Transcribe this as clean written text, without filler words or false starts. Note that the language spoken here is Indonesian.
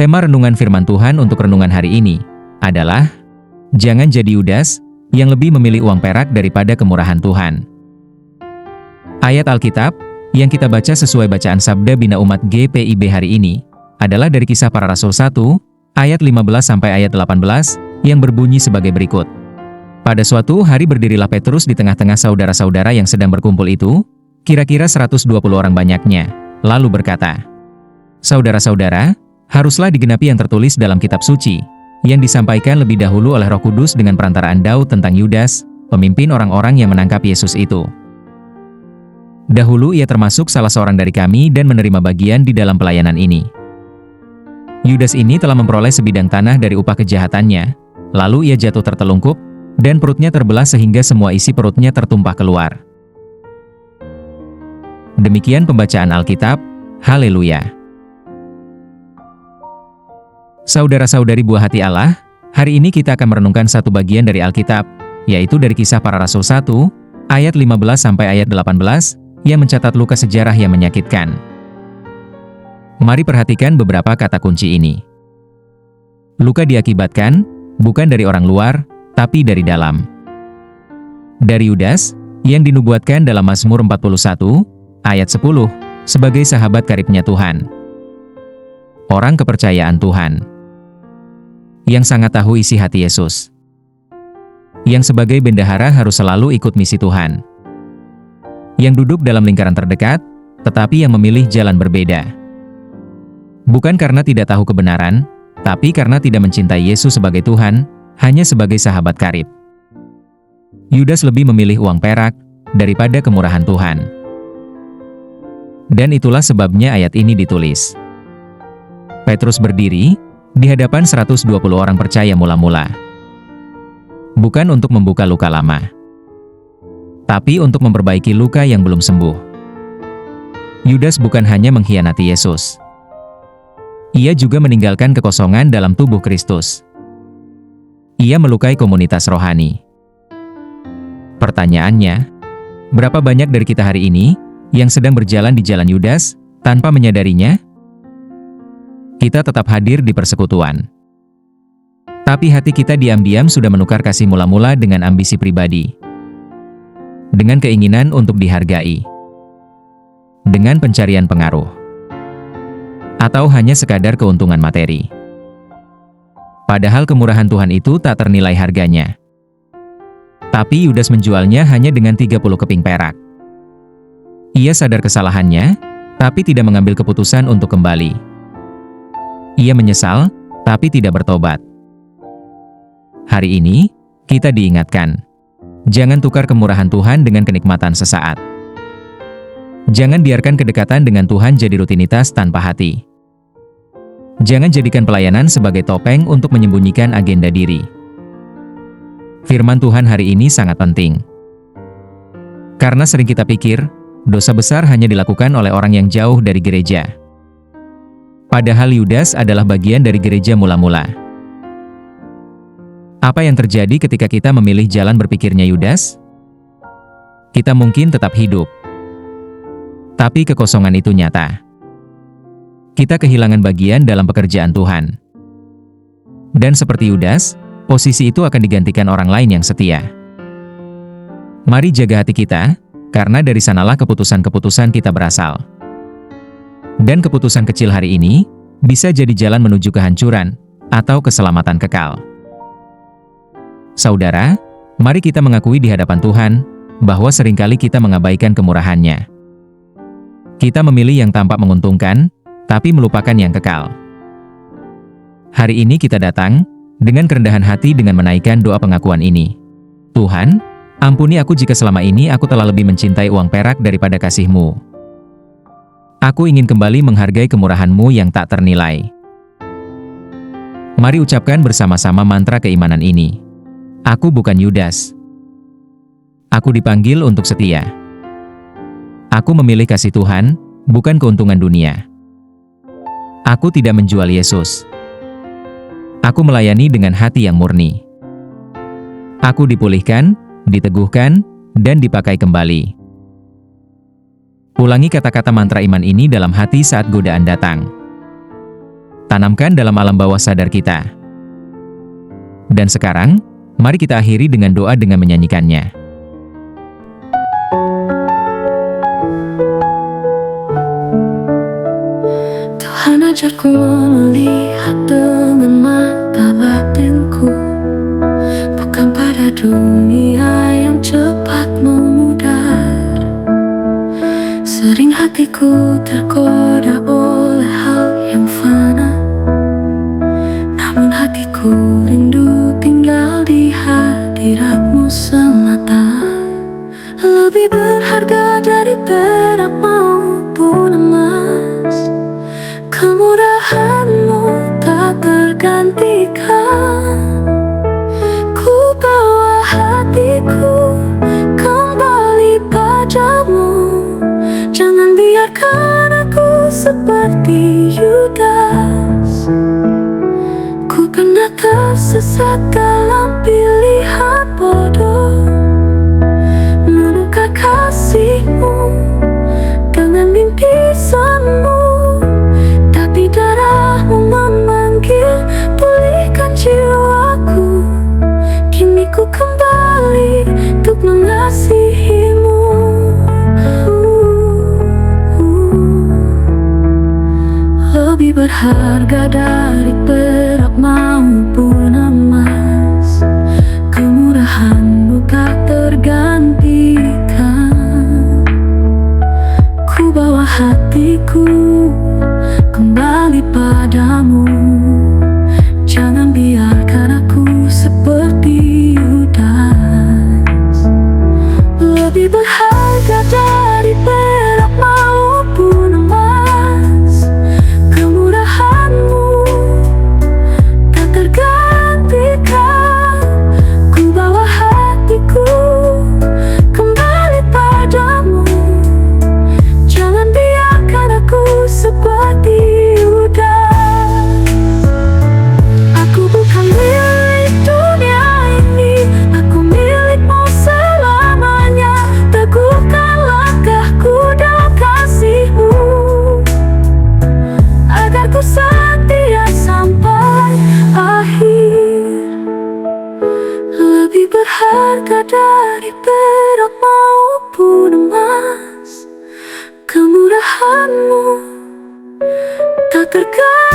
Tema renungan firman Tuhan untuk renungan hari ini adalah jangan jadi Yudas yang lebih memilih uang perak daripada kemurahan Tuhan. Ayat Alkitab yang kita baca sesuai bacaan Sabda Bina Umat GPIB hari ini adalah dari Kisah Para Rasul 1 ayat 15 sampai ayat 18 yang berbunyi sebagai berikut. Pada suatu hari berdirilah Petrus di tengah-tengah saudara-saudara yang sedang berkumpul itu, kira-kira 120 orang banyaknya, lalu berkata, "Saudara-saudara, haruslah digenapi yang tertulis dalam kitab suci, yang disampaikan lebih dahulu oleh Roh Kudus dengan perantaraan Daud tentang Yudas, pemimpin orang-orang yang menangkap Yesus itu. Dahulu ia termasuk salah seorang dari kami dan menerima bagian di dalam pelayanan ini. Yudas ini telah memperoleh sebidang tanah dari upah kejahatannya, lalu ia jatuh tertelungkup, dan perutnya terbelah sehingga semua isi perutnya tertumpah keluar." Demikian pembacaan Alkitab. Haleluya. Saudara-saudari buah hati Allah, hari ini kita akan merenungkan satu bagian dari Alkitab, yaitu dari Kisah Para Rasul 1, ayat 15 sampai ayat 18, yang mencatat luka sejarah yang menyakitkan. Mari perhatikan beberapa kata kunci ini. Luka diakibatkan, bukan dari orang luar, tapi dari dalam. Dari Yudas, yang dinubuatkan dalam Mazmur 41, ayat 10, sebagai sahabat karibnya Tuhan. Orang kepercayaan Tuhan. Yang sangat tahu isi hati Yesus. Yang sebagai bendahara harus selalu ikut misi Tuhan. Yang duduk dalam lingkaran terdekat, tetapi yang memilih jalan berbeda. Bukan karena tidak tahu kebenaran, tapi karena tidak mencintai Yesus sebagai Tuhan, hanya sebagai sahabat karib. Yudas lebih memilih uang perak daripada kemurahan Tuhan. Dan itulah sebabnya ayat ini ditulis. Petrus berdiri di hadapan 120 orang percaya mula-mula. Bukan untuk membuka luka lama, tapi untuk memperbaiki luka yang belum sembuh. Yudas bukan hanya mengkhianati Yesus. Ia juga meninggalkan kekosongan dalam tubuh Kristus. Ia melukai komunitas rohani. Pertanyaannya, berapa banyak dari kita hari ini yang sedang berjalan di jalan Yudas tanpa menyadarinya? Kita tetap hadir di persekutuan, tapi hati kita diam-diam sudah menukar kasih mula-mula dengan ambisi pribadi, dengan keinginan untuk dihargai, dengan pencarian pengaruh, atau hanya sekadar keuntungan materi. Padahal kemurahan Tuhan itu tak ternilai harganya. Tapi Yudas menjualnya hanya dengan 30 keping perak. Ia sadar kesalahannya, tapi tidak mengambil keputusan untuk kembali. Ia menyesal, tapi tidak bertobat. Hari ini, kita diingatkan, jangan tukar kemurahan Tuhan dengan kenikmatan sesaat. Jangan biarkan kedekatan dengan Tuhan jadi rutinitas tanpa hati. Jangan jadikan pelayanan sebagai topeng untuk menyembunyikan agenda diri. Firman Tuhan hari ini sangat penting. Karena sering kita pikir, dosa besar hanya dilakukan oleh orang yang jauh dari gereja. Padahal Yudas adalah bagian dari gereja mula-mula. Apa yang terjadi ketika kita memilih jalan berpikirnya Yudas? Kita mungkin tetap hidup, tapi kekosongan itu nyata. Kita kehilangan bagian dalam pekerjaan Tuhan. Dan seperti Yudas, posisi itu akan digantikan orang lain yang setia. Mari jaga hati kita, karena dari sanalah keputusan-keputusan kita berasal. Dan keputusan kecil hari ini bisa jadi jalan menuju kehancuran atau keselamatan kekal. Saudara, mari kita mengakui di hadapan Tuhan bahwa seringkali kita mengabaikan kemurahan-Nya. Kita memilih yang tampak menguntungkan, tapi melupakan yang kekal. Hari ini kita datang dengan kerendahan hati dengan menaikkan doa pengakuan ini. Tuhan, ampuni aku jika selama ini aku telah lebih mencintai uang perak daripada kasih-Mu. Aku ingin kembali menghargai kemurahan-Mu yang tak ternilai. Mari ucapkan bersama-sama mantra keimanan ini. Aku bukan Yudas. Aku dipanggil untuk setia. Aku memilih kasih Tuhan, bukan keuntungan dunia. Aku tidak menjual Yesus. Aku melayani dengan hati yang murni. Aku dipulihkan, diteguhkan, dan dipakai kembali. Ulangi kata-kata mantra iman ini dalam hati saat godaan datang. tanamkan dalam alam bawah sadar kita. Dan sekarang, mari kita akhiri dengan doa dengan menyanyikannya. Tuhan ajarku melihat dengan mata batinku, bukan pada dunia yang cepat memudar. Sering hatiku tergoda oleh hal yang fana, namun hatiku rindu tinggal di hadiratmu semata. Lebih berharga dari perak maupun emas, kemurahanmu tak tergantikan. Ku bawa hatiku kembali padamu. Jangan biarkan aku seperti Yudas. Ku pernah tersesat dalam pilihan bodoh, menukar kasihmu dengan mimpi semu. Tapi darahmu memanggil, pulihkan jiwaku. Kini ku kembali untuk mengasihimu. Lebih berharga dari perak maupun emas, kemurahanmu tak tergantikan. Ku bawa hatiku kembali padamu. Jangan biarkan aku seperti Yudas. Lebih berharga dari perak maupun emas, kemurahanmu tak tergantikan. Ku bawa hatiku kembali padamu. Jangan biarkan aku seperti Yudas. Aku bukan milik dunia ini, aku milikmu selamanya. Teguhkan langkahku dalam kasihmu, agar ku setia sampai akhir. Lebih berharga dari perak maupun emas, kemurahanmu tak tergantikan.